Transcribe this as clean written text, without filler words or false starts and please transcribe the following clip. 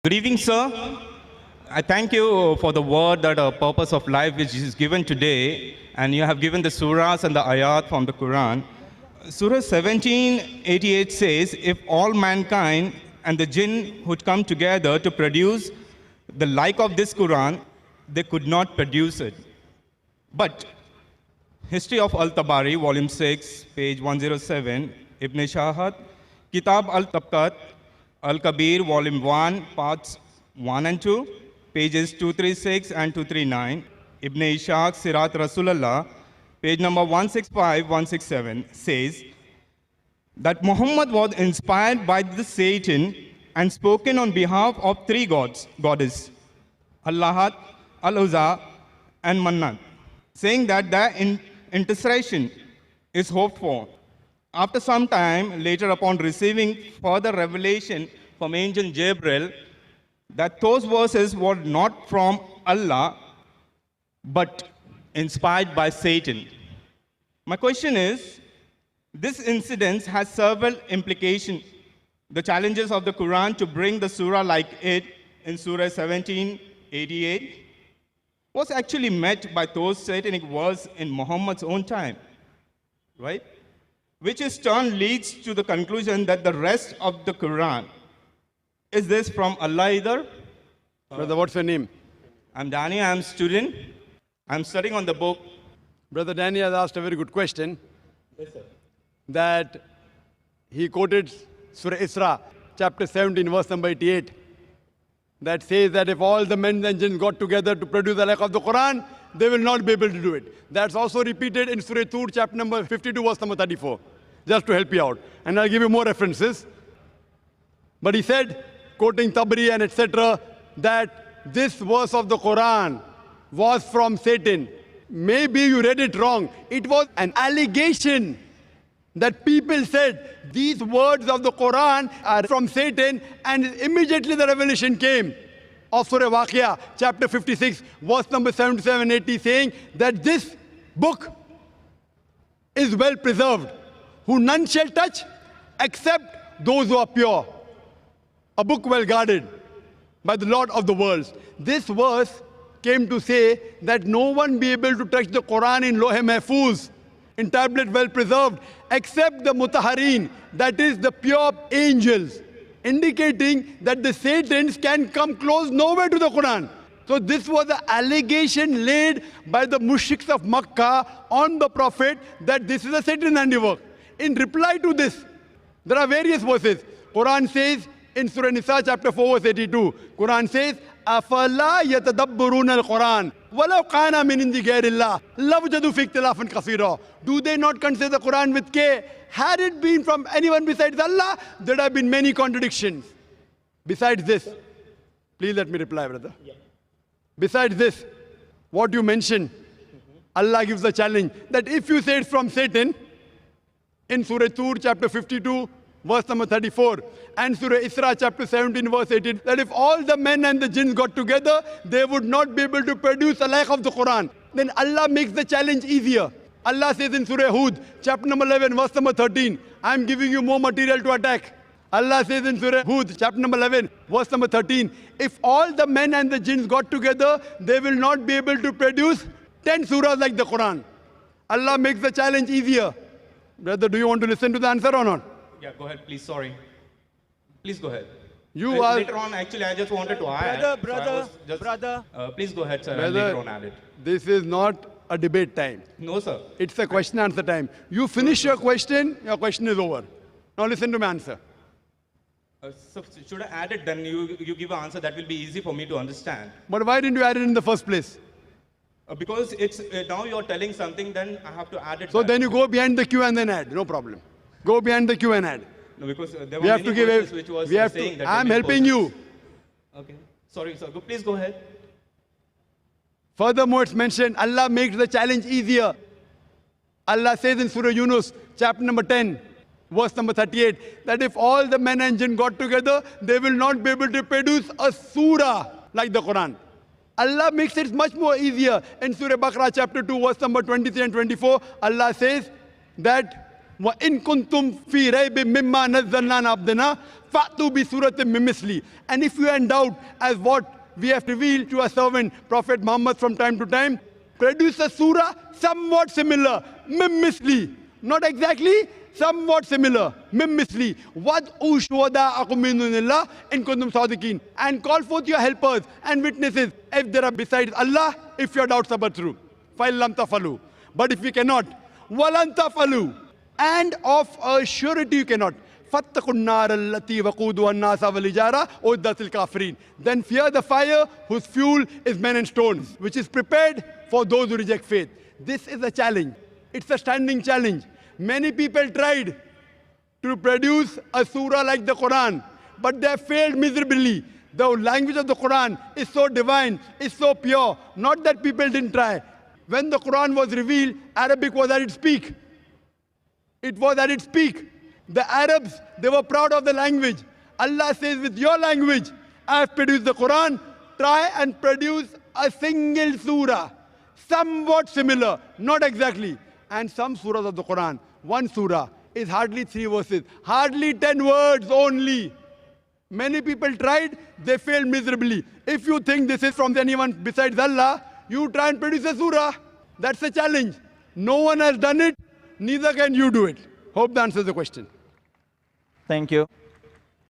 Good evening, sir. I thank you for the word that a purpose of life which is given today, and you have given the surahs and the ayat from the Quran. Surah 1788 says, if all mankind and the jinn would come together to produce the like of this Quran, they could not produce it. But History of Al-Tabari, Volume 6, page 107, Ibn Shahad, Kitab Al-Tabqat, Al-Kabir, Volume 1, Parts 1 and 2, pages 236 and 239, Ibn Ishaq, Sirat Rasulullah, page number 165, 167, says that Muhammad was inspired by the Satan and spoken on behalf of three goddesses, Allahat, Al-Uzza, and Mannat, saying that their intercession is hoped for. After some time, later upon receiving further revelation from angel Gabriel, that those verses were not from Allah, but inspired by Satan. My question is, this incident has several implications. The challenges of the Quran to bring the surah like it in Surah 1788 was actually met by those satanic verses in Muhammad's own time, right? Which in turn leads to the conclusion that the rest of the Quran, is this from Allah either? Brother, what's your name? I'm Dani, I'm a student. I'm studying on the book. Brother Dani has asked a very good question. Yes, sir. That he quoted Surah Isra, chapter 17, verse number 88. That says that if all the men and jinn got together to produce the like of the Quran, they will not be able to do it. That's also repeated in Surah Tur, chapter number 52, verse number 34. Just to help you out. And I'll give you more references. But he said, quoting Tabari and etc., that this verse of the Quran was from Satan. Maybe you read it wrong. It was an allegation that people said these words of the Quran are from Satan, and immediately the revelation came of Surah Waqia, chapter 56, verse number 77-80, saying that this book is well preserved, who none shall touch except those who are pure. A book well guarded by the Lord of the worlds. This verse came to say that no one be able to touch the Quran in Lohe Mahfuz, in tablet well preserved, except the Mutahareen, that is the pure angels, indicating that the Satans can come close nowhere to the Quran. So this was the allegation laid by the mushriks of Makkah on the Prophet that this is a Satan handiwork. In reply to this, there are various verses. Quran says in Surah Nisa chapter 4 verse 82, Quran says, أَفَلَا يَتَدَبُّرُونَ الْقُرْآنَ وَلَوْ قَانَ مِنْ عِنْدِ غَيْرِ اللَّهِ لَوْجَدُوا فِي اخْتِلَافًا كَثِيرًا. Do they not consider the Quran with K? Had it been from anyone besides Allah, there would have been many contradictions. Besides this, please let me reply, brother. Yeah. Besides this, what you mentioned, Allah gives the challenge that if you say it's from Satan, in Surah Tur, chapter 52, verse number 34, and Surah Isra, chapter 17, verse 18, that if all the men and the jinns got together, they would not be able to produce a like of the Quran. Then Allah makes the challenge easier. Allah says in Surah Hud, chapter number 11, verse number 13, I am giving you more material to attack. Allah says in Surah Hud, chapter number 11, verse number 13, if all the men and the jinns got together, they will not be able to produce 10 surahs like the Quran. Allah makes the challenge easier. Brother, do you want to listen to the answer or not? Yeah, go ahead, please. Sorry. Please go ahead. You are... Later on, actually, I just wanted to add. Brother. Please go ahead, sir. Brother, Later on add it. This is not a debate time. No, sir. It's a question answer time. You finish your question is over. Now listen to my answer. So should I add it? Then you give an answer that will be easy for me to understand. But why didn't you add it in the first place? Because it's now you're telling something, then I have to add it. So back. then you go behind the queue and then add. No problem. Go behind the queue and add. No, because there We were have many to give verses a, which was we have saying to, that. I'm many helping verses- you. Okay. Sorry, sir. Please go ahead. Furthermore, it's mentioned, Allah makes the challenge easier. Allah says in Surah Yunus, chapter number 10, verse number 38, that if all the men and jinn got together, they will not be able to produce a surah like the Quran. Allah makes it much more easier. In Surah Baqarah chapter 2, verse number 23 and 24, Allah says that وَإِن كُنْتُمْ فِي رَيْبٍ مِّمَّا نَزَّلْنَا عَلَىٰ عَبْدِنَا فَأْتُوا بِسُورَةٍ مِّن مِّثْلِهِ. And if you are in doubt as what we have revealed to our servant Prophet Muhammad from time to time, produce a surah somewhat similar, مِّن مِّثْلِهِ. Not exactly, somewhat similar, مِّن مِّثْلِهِ. وَادْعُوا شُهَدَاءَكُم مِّن دُونِ اللَّهِ إِن كُنتُمْ صَادِقِينَ. And call forth your helpers and witnesses if there are besides Allah, if your doubts are true. فَإِن لَّمْ تَفْعَلُوا. But if you cannot, وَلَن تَفْعَلُوا. And of a surety you cannot. فَاتَّقُوا النَّارَ الَّتِي وَقُودُهَا النَّاسَ وَالْحِجَارَةُ أُعِدَّتْ لِلْكَافِرِينَ. Then fear the fire whose fuel is men and stones, which is prepared for those who reject faith. This is a challenge. It's a standing challenge. Many people tried to produce a surah like the Quran, but they have failed miserably. The language of the Quran is so divine, is so pure. Not that people didn't try. When the Quran was revealed, Arabic was at its peak. It was at its peak. The Arabs, they were proud of the language. Allah says, with your language, I have produced the Quran. Try and produce a single surah, somewhat similar, not exactly. And some surahs of the Quran, one surah is hardly 3 verses, hardly 10 words only. Many people tried, they failed miserably. If you think this is from anyone besides Allah, you try and produce a surah. That's a challenge. No one has done it, neither can you do it. Hope that answers the question. Thank you.